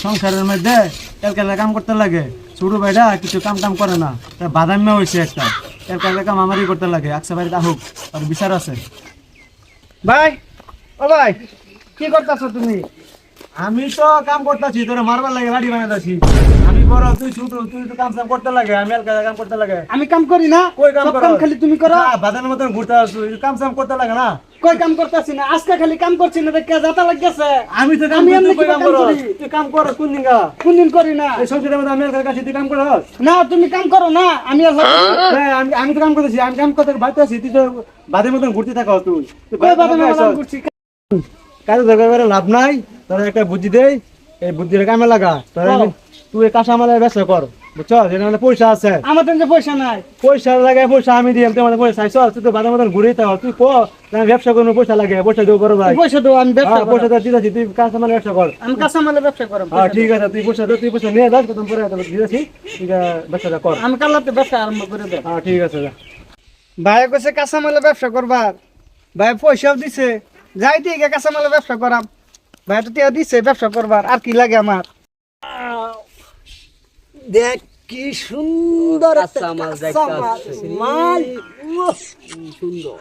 সংসারের মধ্যে এলকালে কাম করতে লাগে, ছোট ভাইটা কিছু কাম টাম করে না, বাদাম্য হয়েছে একটা, এলকালে কাম আমারই করতে লাগে। আকসা বাড়িতে আহুক, আর বিচার আছে। ভাই ও ভাই কি করতেছ তুমি? আমি তো কাম করতেছি, তোরা মারবার লাগে বাড়ি বানাইতেছি। আমি বড়, তুই ছোট, তুই তো কাম করতে লাগে, আমি এলকালে কাম করতে লাগে। আমি কাম করি না? কই কাম সব করো? কাম খালি তুমি করো। বাদানের মতন ঘুরতে আসছো, কাম করতে লাগে না? কই কাম করতেছি না? আজকে খালি কাম করছি না, দেখে যাতা লাগতেছে। আমি তো কাম আমি করতে, এমনি কই কাম কাম করো? করি? তুই কাম কর কোন দিন গা? কোনদিন করি না। এই সংসারের মধ্যে আমি এলকালে কাছে তুই কাম করো? না তুমি কাম করো না, আমি আর হ্যাঁ, আমি তো কাম করতেছি, আমি কাম করতে বাইতে আছি, তুই তো বাদের মতন ঘুরতে থাকো। তুই কই বাদে না কাম করছি। কাজে দরকার করে লাভ নাই, তোর একটা বুদ্ধি দেই, এই বুদ্ধির কামে লাগা। তুই কাঁচা মালের ব্যবসা কর, বুঝছ? যেটা মানে পয়সা আছে, আমার তো পয়সা নাই। পয়সা লাগে, পয়সা আমি দিই, তোমার পয়সা চাইছ, তুই তো বাদের মতন ঘুরেই থাকো। তুই কো ব্যবসা করবো, পয়সা লাগে, পয়সা দেবো করো ভাই। পয়সা দাও, আমি ব্যবসা করব। পয়সা দিতেছি, তুই কাঁচা মালের ব্যবসা কর। আমি কাঁচা মালের ব্যবসা করব। হ্যাঁ ঠিক আছে, তুই পয়সা দে, তুই পয়সা নিয়ে যাস, প্রথম পরে দিতেছি, তুই ব্যবসাটা কর। আমি কালাতে ব্যবসা আরম্ভ করে দেব। হ্যাঁ ঠিক আছে। ভাই কইছে কাঁচা মালের ব্যবসা করবার, ভাই পয়সাও দিছে, যাই দিয়ে কাঁচা মালের ব্যবসা করাম। ভাই তো টিয়া দিছে ব্যবসা করবার, আর কি লাগে আমার? দেখ কি সুন্দর কাঁচা মাল দেখতাছি। মাল সুন্দর।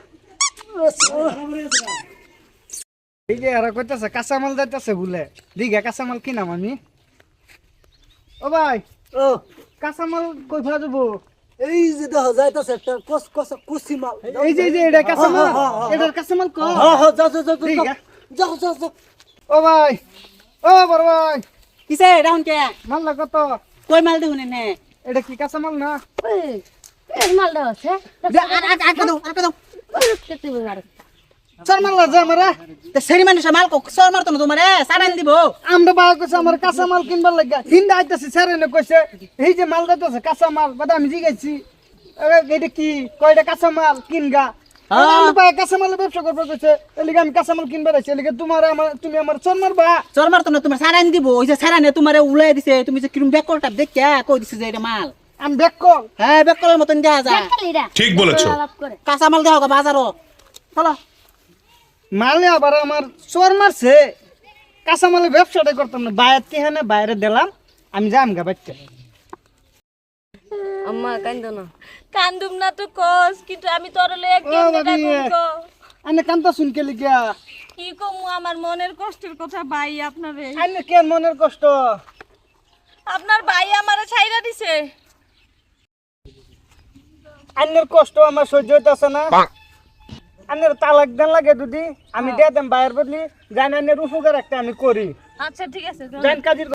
এই যে এরা কইতাছে কাঁচা মাল যাইতাছে বলে, দিঘা কাঁচা মাল কিনাম আমি। ও ভাই ও কাঁচা মাল কই ফেলা যাবো? এই যে দেখা যাইতাছে একটা কুচি মাল। এই যে এটা কাঁচা মাল, এটার কাঁচা মাল কো? যাও যাও যাও যাও। ও ভাই, ও বড় ভাই, কিসে রাউন কে মাল না কত? কই মাল দেখুন নে এটা কি কাঁচা মাল না? এই মালটা আছে আগে দাও কেটে বগার চার মাল লাগে আমারে। তে সেরি মানুষ মাল কো সর মারতো না তোমারে সারান দিব আমরা ভাই কইছে আমার কাঁচা মাল কিনবার লাগা, হিন্দা আইতাছে স্যার এনে কইছে এই যে মাল যাইতাছে কাঁচা মাল, বাদা আমি জিগাইছি এটা কি কয়টা কাঁচা মাল কিনগা। আমরা ভাই কাঁচা মালের ব্যবসা করবো কইছে, এলিগে আমি কাঁচা মাল কিনবার আইছি, এলিগে তুমি আমার চল মারবা। সর মারতো না তোমার সারান দিব ওই যে সারানে তোমারে উলাই দিছে, তুমি যে কিরম ব্যাকলটা দেখিয়া কই দিছে যে এটা মাল। আমি ব্যাক কল। হ্যাঁ ব্যাকলের মতন দেয়া যায়, ঠিক বলেছো। কাঁচা মাল দেওয়া বাজারও চলো। মালে আবার আমার চোর মারছে, কাঁচা মালের ব্যবসাটা করতাম না, বাইরে তিহানে বাইরে দিলাম, আমি যাম গা বাচ্চা। আম্মা কান্দো না। কান্দুম না তো কস, কিন্তু আমি তোর লয়ে কেমনে ডাকুম। আনে কান্তা শুন কে লিগা? কি কমু আমার মনের কষ্টের কথা ভাই আপনারে। আনে কেন মনের কষ্ট? আপনার ভাই আমারে ছাইরা দিছে। আন্নের কষ্ট আমার সহ্য হইতাছে না। আন্নের তালাক দেন লাগে যদি আমি দিয়ে দেন বাইরের বদলি, জানি আন্নের উপকার একটা আমি করি। আচ্ছা ঠিক আছে। জান কাজের